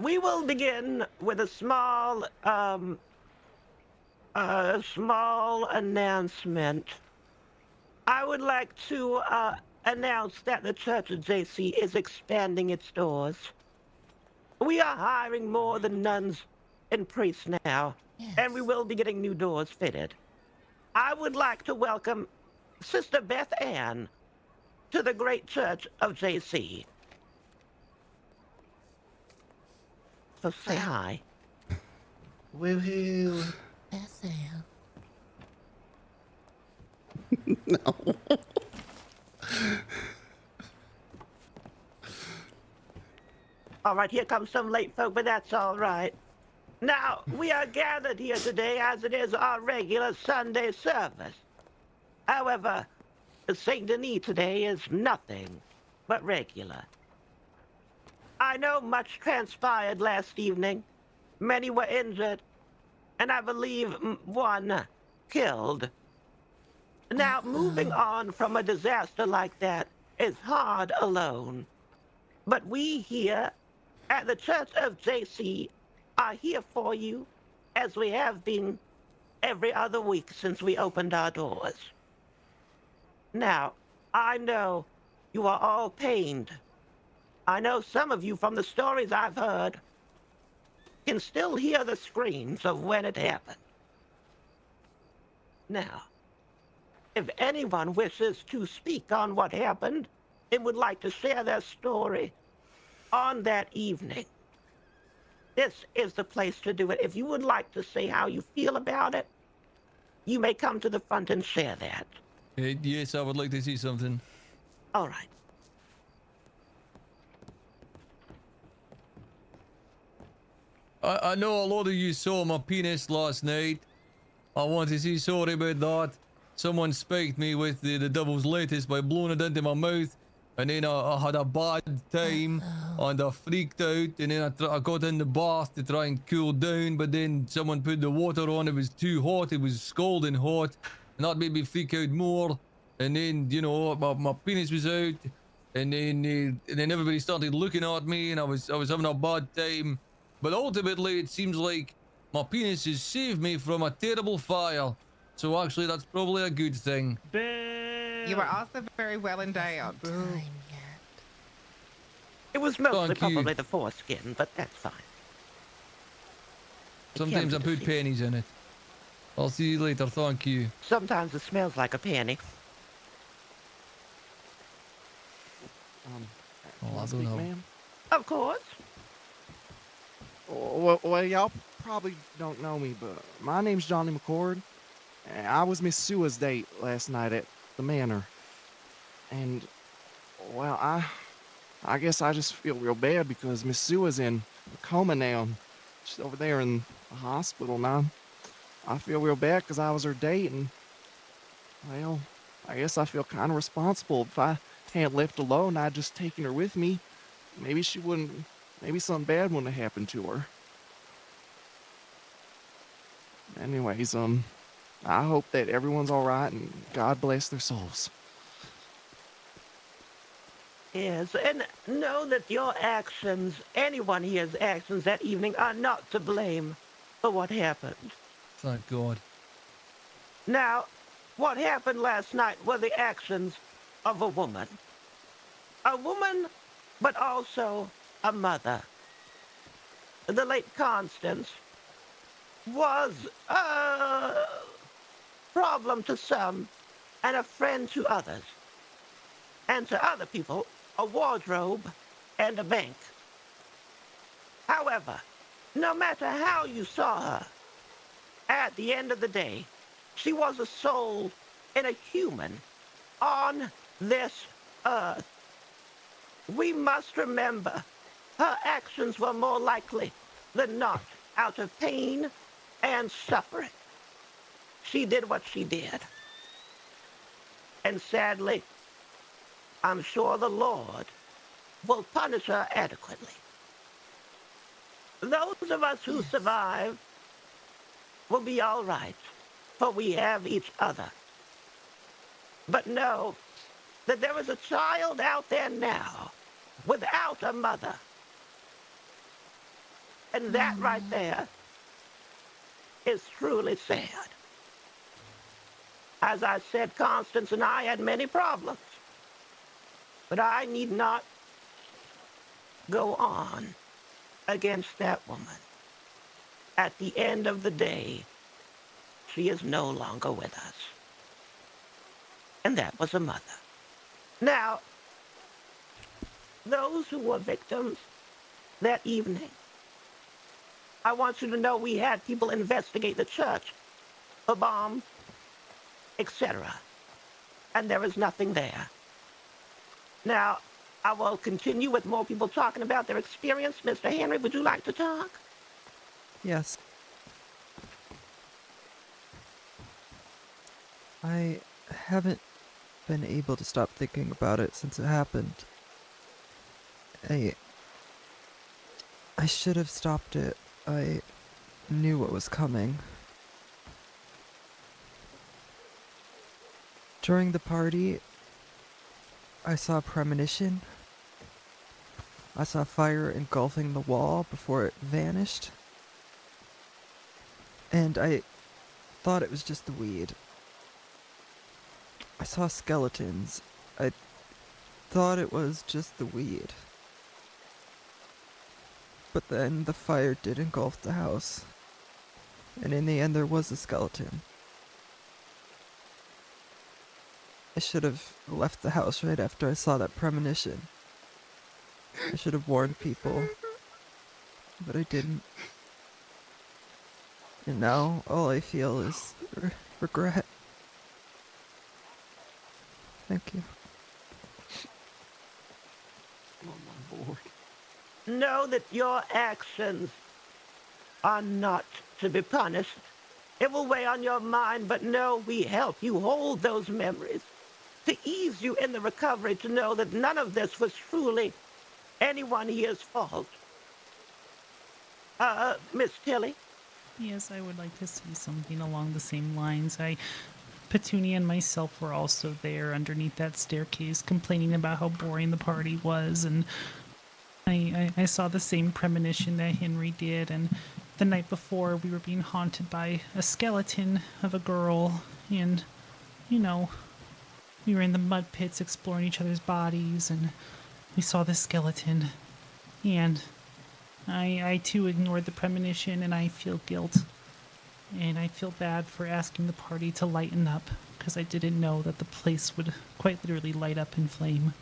we will begin with a small announcement. I would like to announce that the Church of JC is expanding its doors. We are hiring more than nuns and priests now, and we Yes. will be getting new doors fitted. I would like to welcome Sister Beth Ann to the great Church of JC. So say Clap. hi. Woohoo! Beth Ann. No. All right, here comes some late folk, but that's all right. Now, we are gathered here today as it is our regular Sunday service. However, St. Denis today is nothing but regular. I know much transpired last evening. Many were injured, and I believe one killed. Now, moving Uh-oh. on from a disaster like that is hard alone. But we here at the Church of JC are here for you as we have been every other week since we opened our doors. Now, I know you are all pained. I know some of you from the stories I've heard can still hear the screams of when it happened. Now, if anyone wishes to speak on what happened and would like to share their story on that evening, this is the place to do it. If you would like to say how you feel about it, you may come to the front and share that. Yes, I would like to see something. All right. I know a lot of you saw my penis last night. I want to say sorry about that. Someone spiked me with the devil's lettuce by blowing it into my mouth, and then I had a bad time, Uh-oh. and I freaked out, and then I got in the bath to try and cool down, but then someone put the water on, it was too hot, it was scalding hot, and that made me freak out more, and then, you know, my penis was out, and then everybody started looking at me, and I was having a bad time, but ultimately it seems like my penis has saved me from a terrible fire. So actually, that's probably a good thing. Boo! You are also very well endowed. Hasn't Boo. time yet. It was mostly Thank you. probably the foreskin, but that's fine. It can Sometimes be I put deceiving. pennies in it. I'll see you later. Thank you. Sometimes it smells like a penny. Um, Oh, can I I don't speak, know. ma'am? Of course. Well, y'all probably don't know me, but my name's Johnny McCord, and I was Miss Sua's date last night at the manor. And, well, I guess I just feel real bad because Miss Sua's in a coma now. She's over there in the hospital now. I feel real bad because I was her date, and, well, I guess I feel kind of responsible. If I hadn't left alone, I'd just taken her with me. Maybe she wouldn't, maybe something bad wouldn't have happened to her. Anyways, I hope that everyone's all right and God bless their souls. Yes, and know that your actions, anyone here's actions that evening, are not to blame for what happened. Thank God. Now, what happened last night were the actions of a woman. A woman, but also a mother. The late Constance was a problem to some and a friend to others, and to other people, a wardrobe and a bank. However, no matter how you saw her, at the end of the day, she was a soul and a human on this earth. We must remember her actions were more likely than not out of pain and suffering. She did what she did. And sadly, I'm sure the Lord will punish her adequately. Those of us who Yes. survive will be all right, for we have each other. But know that there is a child out there now without a mother. And that right there is truly sad. As I said, Constance and I had many problems, but I need not go on against that woman. At the end of the day, she is no longer with us. And that was a mother. Now, those who were victims that evening, I want you to know we had people investigate the church, a bomb, etc. And there is nothing there. Now, I will continue with more people talking about their experience. Mr. Henry, would you like to talk? Yes. I haven't been able to stop thinking about it since it happened. I should have stopped it. I knew what was coming. During the party, I saw a premonition. I saw fire engulfing the wall before it vanished. And I thought it was just the weed. I saw skeletons. I thought it was just the weed. But then the fire did engulf the house. And in the end there was a skeleton. I should have left the house right after I saw that premonition. I should have warned people. But I didn't. And now all I feel is regret. Thank you. Oh, my Lord. Know that your actions are not to be punished. It will weigh on your mind, but know we help you hold those memories to ease you in the recovery, to know that none of this was truly anyone here's fault. Miss Tilly? Yes, I would like to see something along the same lines. Petunia and myself were also there underneath that staircase complaining about how boring the party was, and I saw the same premonition that Henry did, and the night before we were being haunted by a skeleton of a girl, and, you know, we were in the mud pits exploring each other's bodies, and we saw this skeleton, and I too ignored the premonition, and I feel guilt. And I feel bad for asking the party to lighten up, because I didn't know that the place would quite literally light up in flame.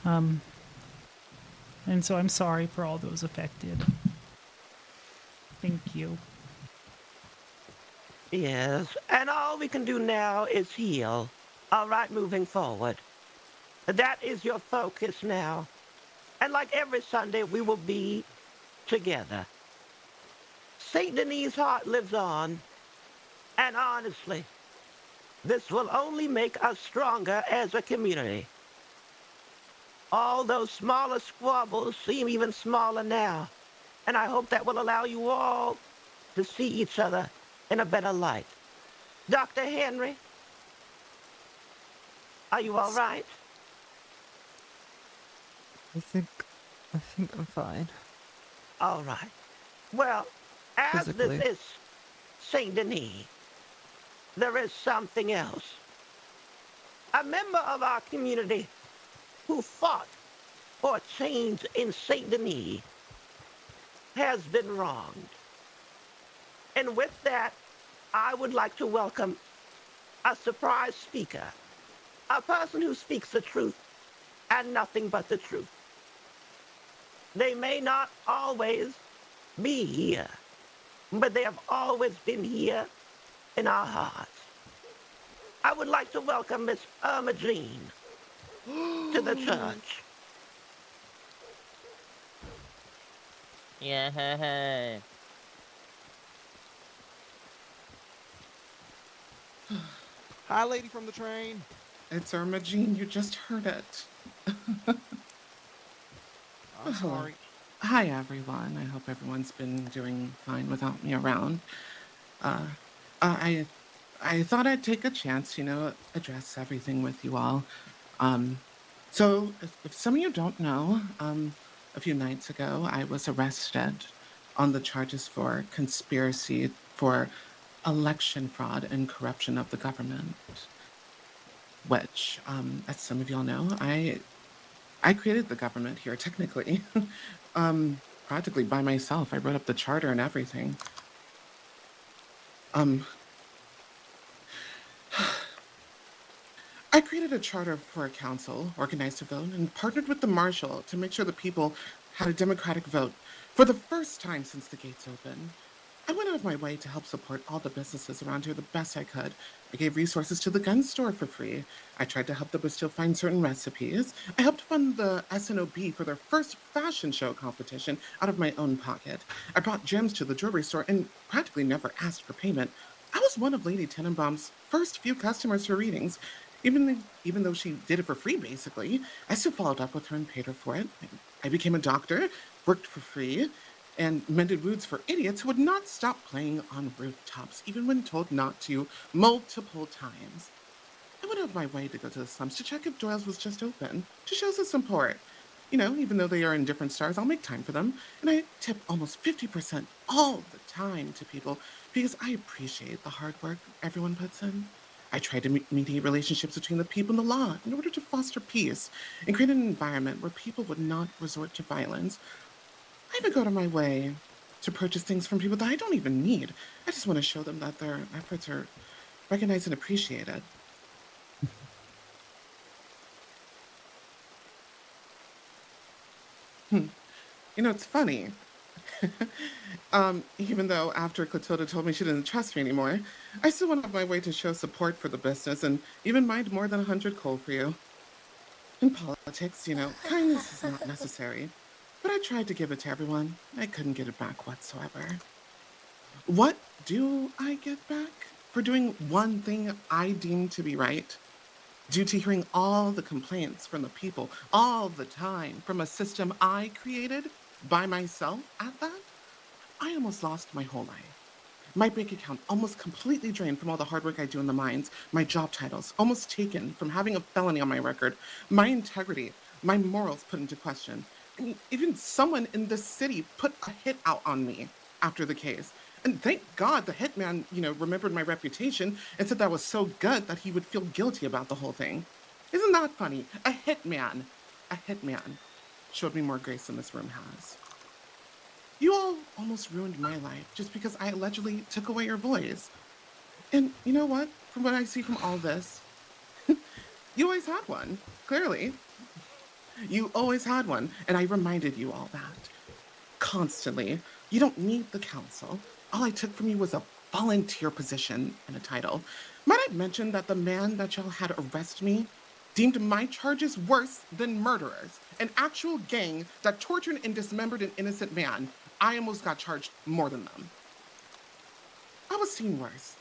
And so I'm sorry for all those affected. Thank you. Yes, and all we can do now is heal. All right, moving forward. That is your focus now. And like every Sunday, we will be together. St. Denis' heart lives on. And honestly, this will only make us stronger as a community. All those smaller squabbles seem even smaller now. And I hope that will allow you all to see each other in a better light. Dr. Henry, are you all right? I think I'm fine. All right. Well, as Physically. this is Saint Denis, there is something else. A member of our community who fought for change in Saint Denis has been wronged. And with that, I would like to welcome a surprise speaker, a person who speaks the truth and nothing but the truth. They may not always be here, but they have always been here in our hearts. I would like to welcome Miss Irma Jean to the church. Yeah. Hi, lady from the train. It's Irma Jean. You just heard it. I'm sorry. Hi, everyone. I hope everyone's been doing fine without me around. I thought I'd take a chance, address everything with you all. So if some of you don't know, a few nights ago, I was arrested on the charges for conspiracy for election fraud and corruption of the government. Which, as some of y'all know, I created the government here, technically. Practically by myself. I wrote up the charter and everything. I created a charter for a council, organized a vote, and partnered with the marshal to make sure the people had a democratic vote for the first time since the gates opened. I went out of my way to help support all the businesses around here the best I could. I gave resources to the gun store for free. I tried to help the Bastille find certain recipes. I helped fund the SNOB for their first fashion show competition out of my own pocket. I brought gems to the jewelry store and practically never asked for payment. I was one of Lady Tenenbaum's first few customers for readings. Even though she did it for free, basically, I still followed up with her and paid her for it. I became a doctor, worked for free, and mended wounds for idiots who would not stop playing on rooftops, even when told not to, multiple times. I went out of my way to go to the slums to check if Doyle's was just open, to show some support. You know, even though they are in different stars, I'll make time for them. And I tip almost 50% all the time to people because I appreciate the hard work everyone puts in. I try to mediate relationships between the people and the law in order to foster peace and create an environment where people would not resort to violence. I even go out of my way to purchase things from people that I don't even need. I just want to show them that their efforts are recognized and appreciated. You know, it's funny. Even though after Clotilda told me she didn't trust me anymore, I still went out of my way to show support for the business and even mined more than 100 coal for you. In politics, you know, kindness is not necessary, but I tried to give it to everyone. I couldn't get it back whatsoever. What do I get back for doing one thing I deem to be right? Due to hearing all the complaints from the people all the time from a system I created by myself at that, I almost lost my whole life. My bank account almost completely drained from all the hard work I do in the mines, my job titles almost taken from having a felony on my record, my integrity, my morals put into question. And even someone in this city put a hit out on me after the case. And thank God the hitman, you know, remembered my reputation and said that was so good that he would feel guilty about the whole thing. Isn't that funny? A hitman showed me more grace than this room has. You all almost ruined my life just because I allegedly took away your voice. And you know what? From what I see from all this, you always had one, clearly. You always had one, and I reminded you all that. Constantly. You don't need the council. All I took from you was a volunteer position and a title. Might I mention that the man that y'all had arrest me deemed my charges worse than murderers, an actual gang that tortured and dismembered an innocent man. I almost got charged more than them. I was seen worse.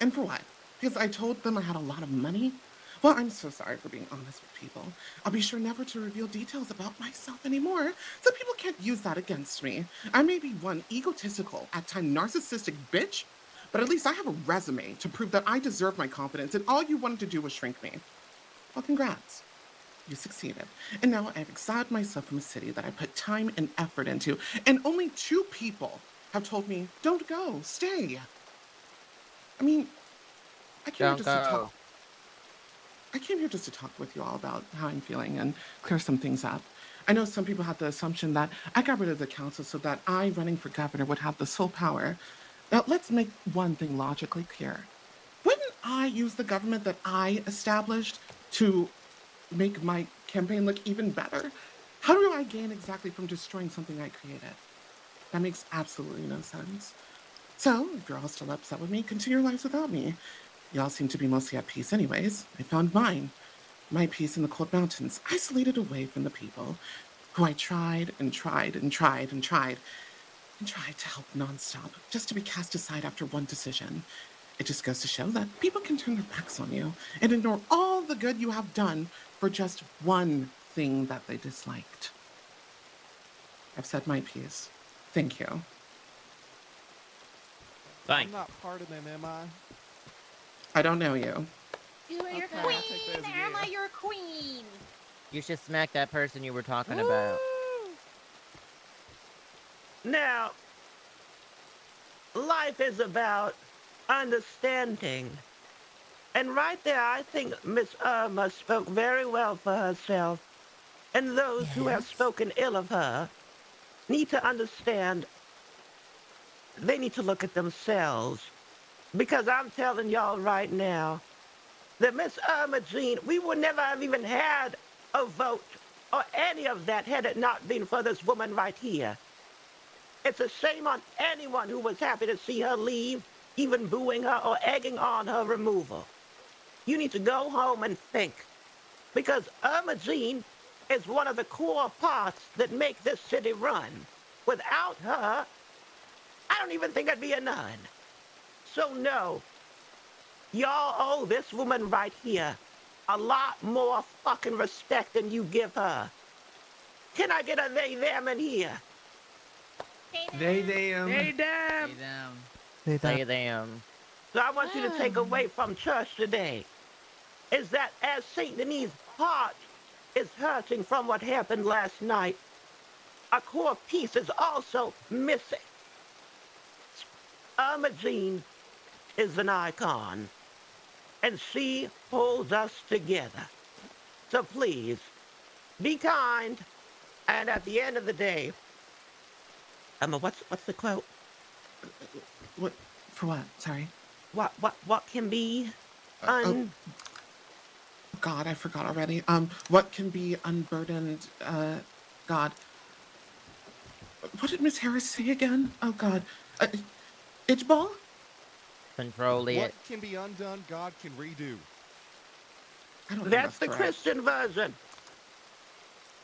And for what? Because I told them I had a lot of money? Well, I'm so sorry for being honest with people. I'll be sure never to reveal details about myself anymore, so people can't use that against me. I may be one egotistical, at times narcissistic bitch, but at least I have a resume to prove that I deserve my confidence, and all you wanted to do was shrink me. Well, congrats. You succeeded. And now I've exiled myself from a city that I put time and effort into, and only 2 people have told me, don't go, stay. I mean, I came here just to talk. I came here just to talk with you all about how I'm feeling and clear some things up. I know some people had the assumption that I got rid of the council so that I, running for governor, would have the sole power. Now, let's make one thing logically clear. Wouldn't I use the government that I established to make my campaign look even better? How do I gain exactly from destroying something I created? That makes absolutely no sense. So, if you're all still upset with me, continue your lives without me. Y'all seem to be mostly at peace anyways. I found mine. My peace in the cold mountains, isolated away from the people, who I tried and tried and tried and tried and tried to help nonstop, just to be cast aside after one decision. It just goes to show that people can turn their backs on you and ignore all the good you have done for just one thing that they disliked. I've said my piece. Thank you. Thank I'm not part of them, am I? I don't know you. You're Okay, queen, I'll take that as a Emma, yeah. you're a queen. You should smack that person you were talking about. Now, life is about understanding. And right there, I think Miss Irma spoke very well for herself. And those who have Yes. spoken ill of her need to understand they need to look at themselves. Because I'm telling y'all right now that Miss Irma Jean, we would never have even had a vote or any of that had it not been for this woman right here. It's a shame on anyone who was happy to see her leave, even booing her or egging on her removal. You need to go home and think. Because Irma Jean is one of the core parts that make this city run. Without her, I don't even think I'd be a nun. So no, y'all owe this woman right here a lot more fucking respect than you give her. Can I get a they them in here? They them. Hey, damn. Say them. Say that. Say them. So I want you to take away from church today is that as St. Denis' heart is hurting from what happened last night, a core piece is also missing. Irma Jean is an icon, and she holds us together. So please, be kind, and at the end of the day, Irma, what's the quote? What? For what? Sorry. What can be Oh, God, I forgot already. What can be unburdened? God. What did Miss Harris say again? Oh God. Itchball? Control What it. can be undone, God can redo. I don't think That's that's the correct. Christian version.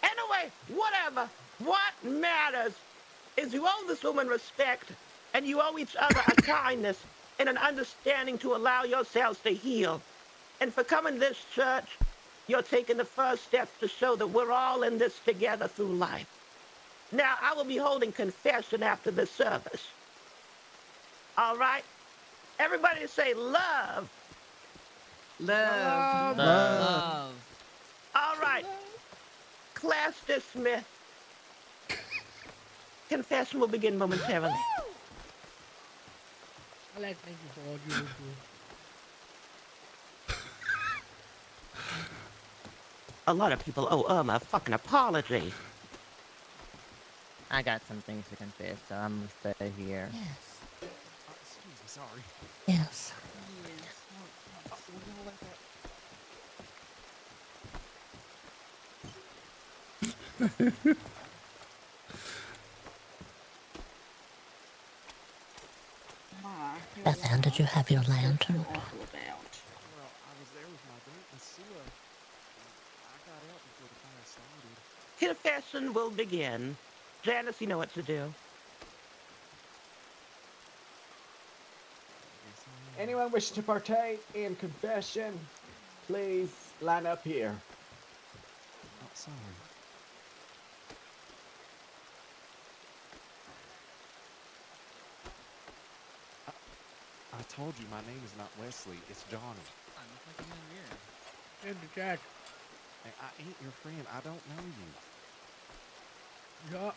Anyway, whatever. What matters is you owe this woman respect and you owe each other a kindness and an understanding to allow yourselves to heal. And for coming to this church, you're taking the first steps to show that we're all in this together through life. Now, I will be holding confession after the service. All right? Everybody say love. Love. Love. All right. Class dismissed. Confession will begin momentarily. I like thank you for all you do. A lot of people owe Irma a fucking apology. I got some things to confess, so I'm gonna stay here. Excuse me, sorry. Yes. We're gonna let that. Beth Ann, did you have your lantern? Well, I was there with my date, Miss Sua. I got out before the fire started. Confession will begin. Janice, you know what to do. Anyone wish to partake in confession, please line up here. Oh, sorry. I told you my name is not Wesley, it's Johnny. In the chat. Hey, I ain't your friend, I don't know you. Yeah.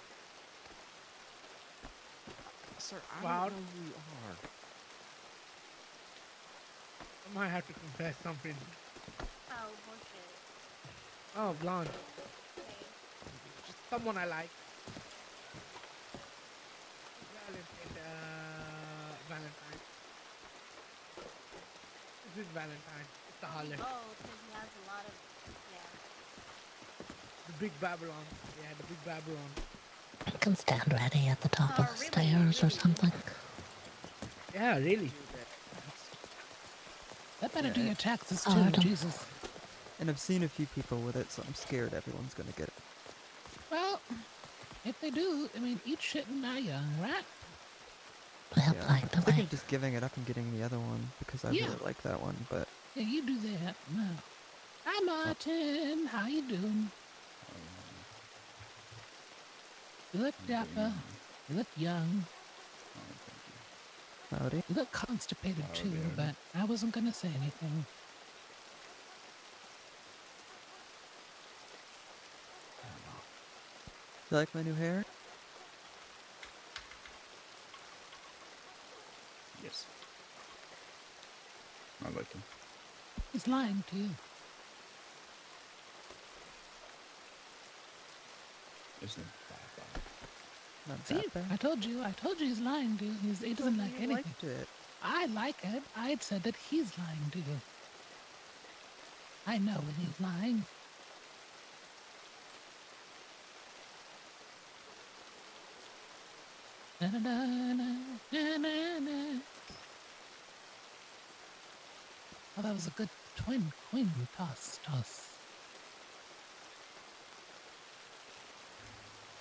Sir, I Wow. don't know who you are. I might have to confess something. Oh, bullshit. Oh, blonde. Okay. Just someone I like. Valentine. This is Valentine. It's the holiday. Oh, because he has a lot of, The big Babylon. Yeah, the big Babylon. I can stand ready at the top Oh, of the really? stairs or Really? something. Yeah, really. That better do your taxes Oh, too, I don't- Jesus. And I've seen a few people with it, so I'm scared everyone's gonna get it. Well, if they do, I mean, eat shit and die young, right? Well, Yeah. like I'm the thinking way. of just giving it up and getting the other one because I Yeah. really like that one, but Yeah, you do that. No. Hi, Martin. How you doing? You look dapper. You look young. howdy. You look constipated too, but I wasn't gonna say anything. You like my new hair? Yes. I like him. He's lying to you. Isn't that bad? Not See, that bad. I told you he's lying to you. He doesn't like You anything. liked it. I like it. I said that he's lying to you. I know when he's lying. Da, da, da, da, da, da. Oh, that was a good twin queen toss.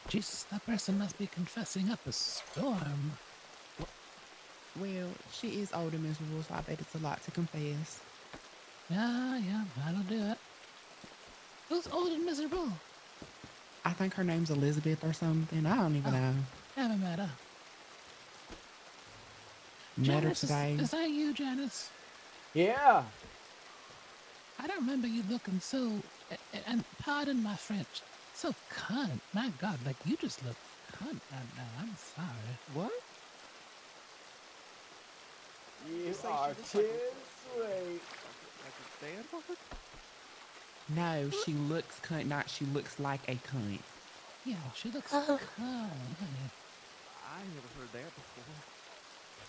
Jeez, that person must be confessing up a storm. Well, she is old and miserable, so I bet it's a lot to confess. Yeah, that'll do it. Who's old and miserable? I think her name's Elizabeth or something. I don't even know. Haven't met her. Met her Janice, today. is that you, Janice? Yeah. I don't remember you looking so, and pardon my French, so cunt. My God, like you just look cunt right now. I'm sorry. What? You say are she looks too like sweet. Like a bad No, she looks cunt, not she looks like a cunt. Yeah, she looks cunt, honey. I never heard that before.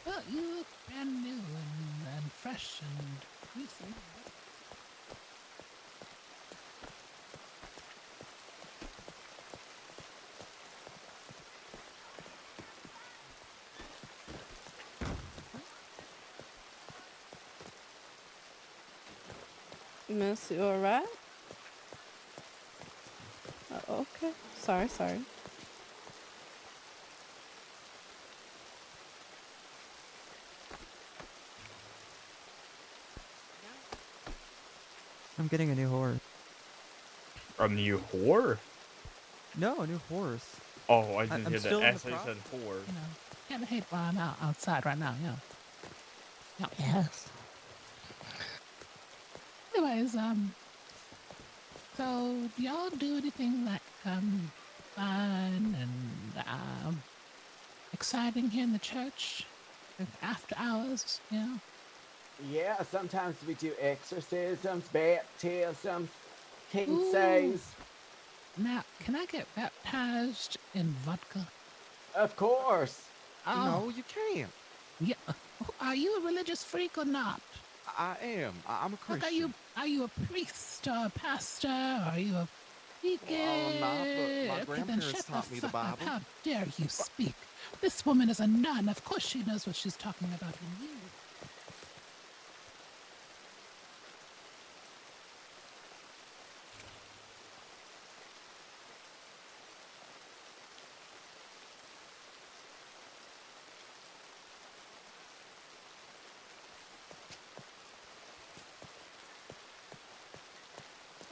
Well, you look brand new and fresh and recent. Miss, you alright? Okay. Sorry. I'm getting a new horse. A new whore? No, a new horse. Oh, I didn't I'm hear still the in S. the I pro- said whore. You know, can't hate while I'm outside right now, yeah. Yes. Anyways, so do y'all do anything like, fun and, exciting here in the church? Like after hours, you know? Yeah, sometimes we do exorcisms, baptisms, king says. Now, can I get baptized in vodka? Of course. Oh, No, you can't. yeah. Are you a religious freak or not? I am. I'm a Christian. Like, are you a priest or a pastor? Are you a deacon? Well, I'm not, but my Okay, then grandparents shut the taught me the fuck up. Bible. How dare you speak? This woman is a nun. Of course she knows what she's talking about. And you.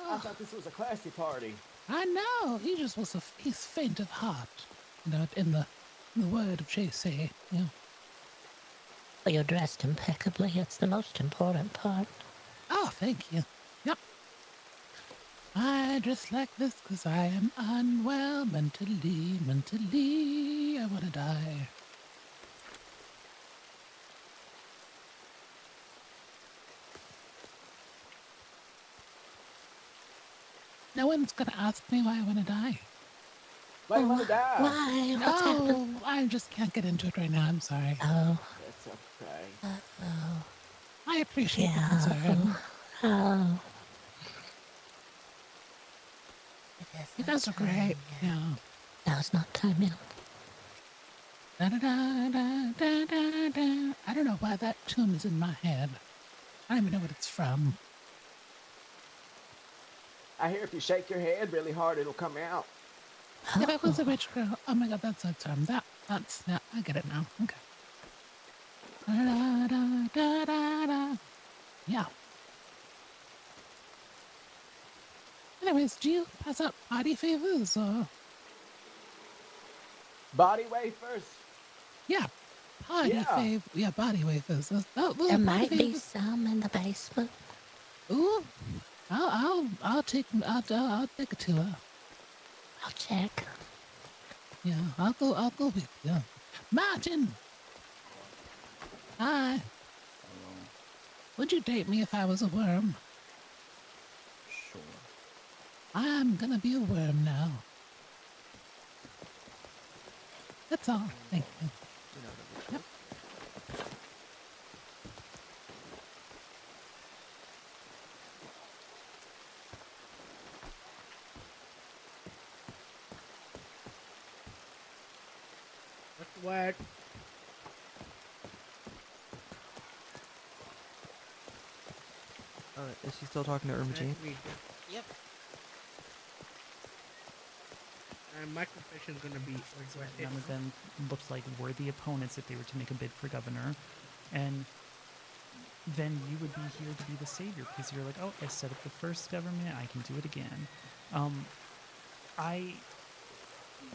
I thought this was a classy party. I know. He just was he's faint of heart. You know, in the word of JC. Yeah. Well, you're dressed impeccably. It's the most important part. Oh, thank you. Yep. I dress like this because I am unwell mentally. I want to die. No one's going to ask me why I want to die. Why you want to die? Why? What's happened? I just can't get into it right now. I'm sorry. Oh. That's okay. Oh. I appreciate the Yeah. concern. Oh. You guys are great. Yeah. Now it's not time yet. Da, da, da, da, da, da, da. I don't know why that tune is in my head. I don't even know what it's from. I hear if you shake your head really hard, it'll come out. Yeah, that was a rich girl. Oh my God, that's a term. That's yeah, I get it now. Okay. Da, da, da, da, da. Yeah. Anyways, do you pass out party favors or? Body wafers? Yeah, Yeah, body wafers. There might be some in the basement. Ooh, I'll take a tour. I'll check. Yeah, I'll go with you. Martin! Hi. Hello. Would you date me if I was a worm? Sure. I'm gonna be a worm now. That's all. Thank you. Yep. What's the word? Is she still talking to Irma Jean? Nice to meet you. Yep. And my confession's gonna be regretted. None of them looked like worthy opponents if they were to make a bid for governor. And then you would be here to be the savior because you're like, oh, I set up the first government, I can do it again.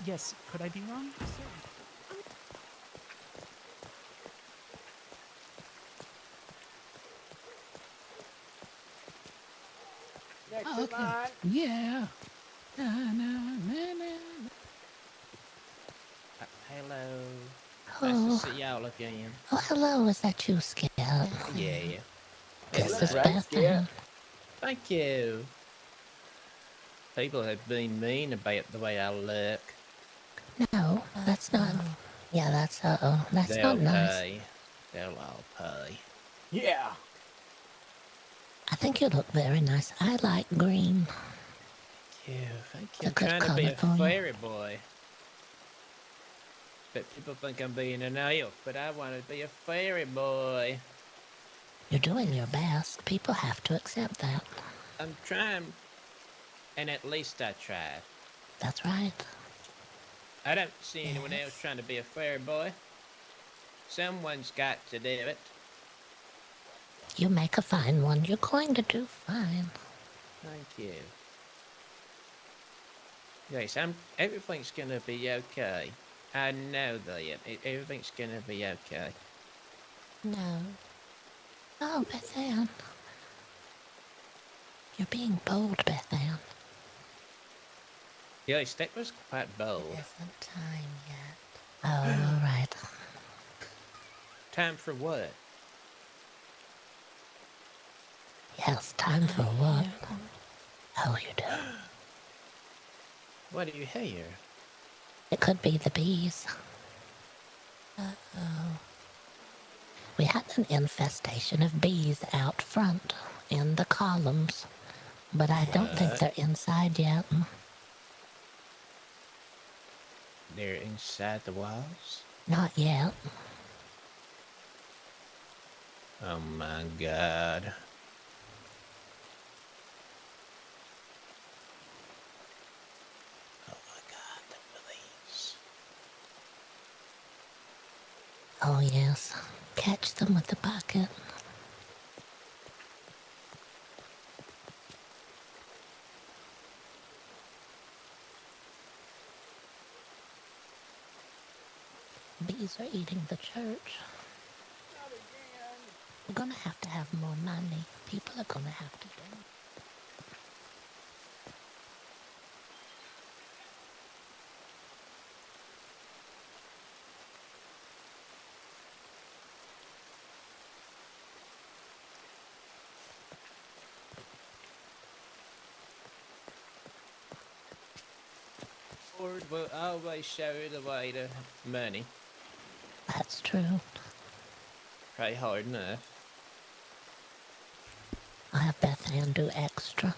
Yes, could I be wrong? Next Oh, in okay. line. Yeah. Na, na, na, na. Hello. Oh. Nice to see y'all again. Oh, hello. Is that you, Skip? Yeah. This is Hello. Beth Ann. Thank you. People have been mean about the way I look. No, that's not. Yeah, that's that's They'll not nice. pay. They'll all pay. Yeah. I think you look very nice. I like green. Thank you. Thank It's you. a I'm good trying to be a color for you. fairy boy. But people think I'm being an elf, but I want to be a fairy boy. You're doing your best. People have to accept that. I'm trying, and at least I tried. That's right. I don't see anyone else trying to be a fairy boy. Someone's got to do it. You make a fine one. You're going to do fine. Thank you. Yes, everything's gonna be okay. I know that. Everything's gonna be okay. No. Oh, Beth Ann. You're being bold, Beth Ann. Yes, that was quite bold. It isn't time yet. Oh, all right. Time for what? Yes, time for what? Oh, you do. What do you hear? It could be the bees. Uh-oh. We had an infestation of bees out front in the columns, but I don't think What? they're inside yet. They're inside the walls? Not yet. Oh my god. Oh my god, the police. Oh, yes. Catch them with the bucket. Bees are eating the church. We're gonna have to have more money. People are gonna have to do. Lord will always show the way to money. That's true. Pray hard enough. I'll have Beth Ann do extra.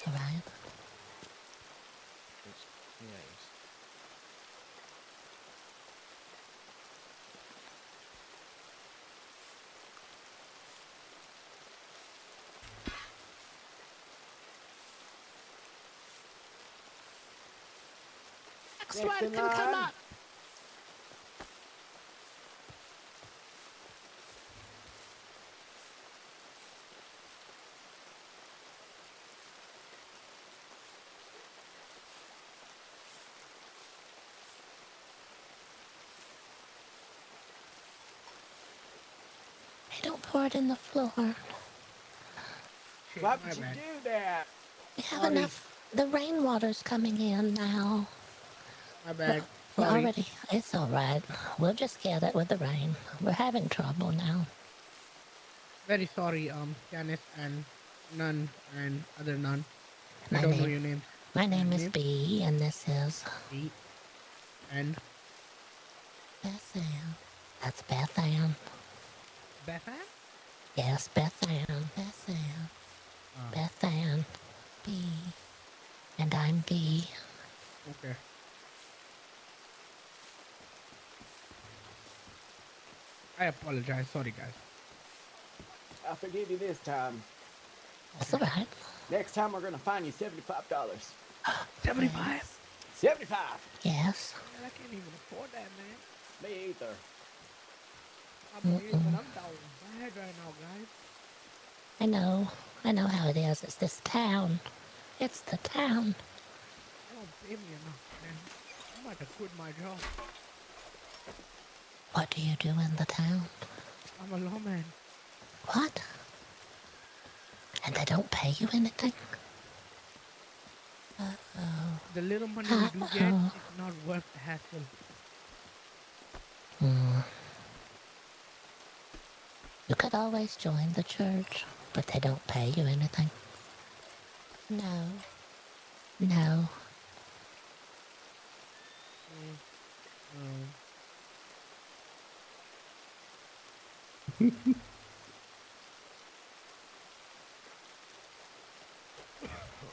All right. Yes. Next Next one in can come line. up. Hey, don't pour it in the floor. shit, Why my would you bad. do that? We have Sorry. enough. The rainwater's coming in now. My bad. We're Sorry. already. It's all right. We'll just get it with the rain. We're having trouble now. Very sorry, Janice and Nun and other Nun. I My don't know name- your name. My name is B, and this is B. And Beth Ann. That's Beth Ann. Beth Ann? Yes, Beth Ann. Beth Ann. Beth Ann. B. And I'm B. Okay. I apologize. Sorry, guys. I'll forgive you this time. That's all right. Next time we're gonna fine you $75. 75? 75. Yes. Man, I can't even afford that, man. Me either. I'm down bad right now, guys. I know. I know how it is. It's this town. It's the town. They don't pay me enough, man. I'm about to quit my job. What do you do in the town? I'm a lawman. What? And they don't pay you anything? Uh-oh. The little money we do get is not worth the hassle. You could always join the church, but they don't pay you anything. No. No.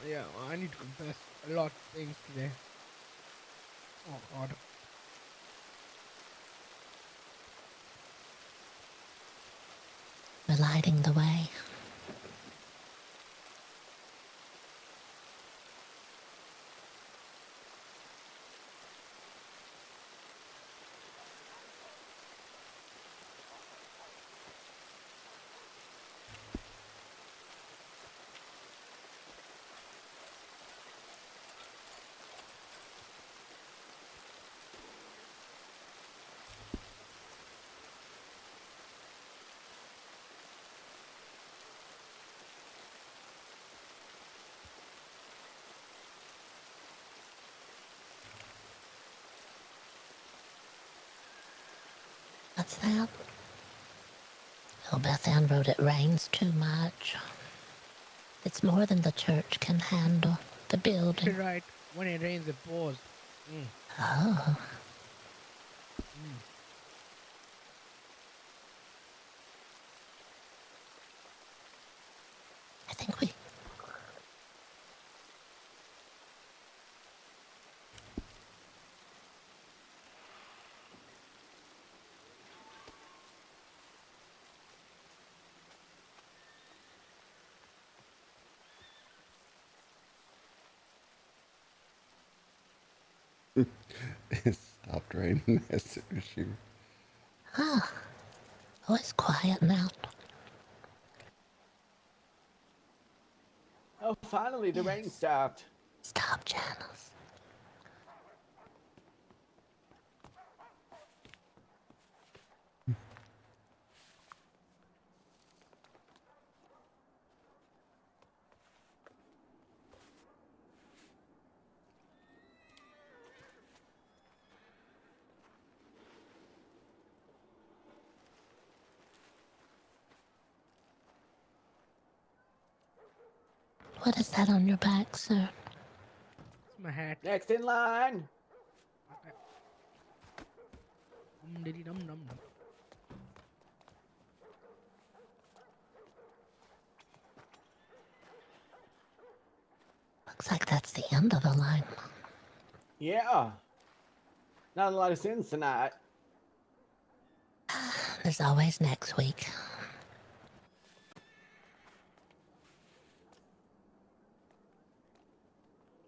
Yeah, well, I need to confess a lot of things today. Oh, God. We're lighting the way. What's that? Oh, Beth Ann wrote it rains too much. It's more than the church can handle. The building. You're right. When it rains, it pours. Oh. I think we... It stopped raining as soon as she... Oh, it's quiet now. Oh, finally the rain stopped. Stop, Janice. What is that on your back, sir? It's my hat. Next in line. Dum-diddy-dum-dum-dum. Looks like that's the end of the line. Yeah. Not a lot of sins tonight. There's always next week.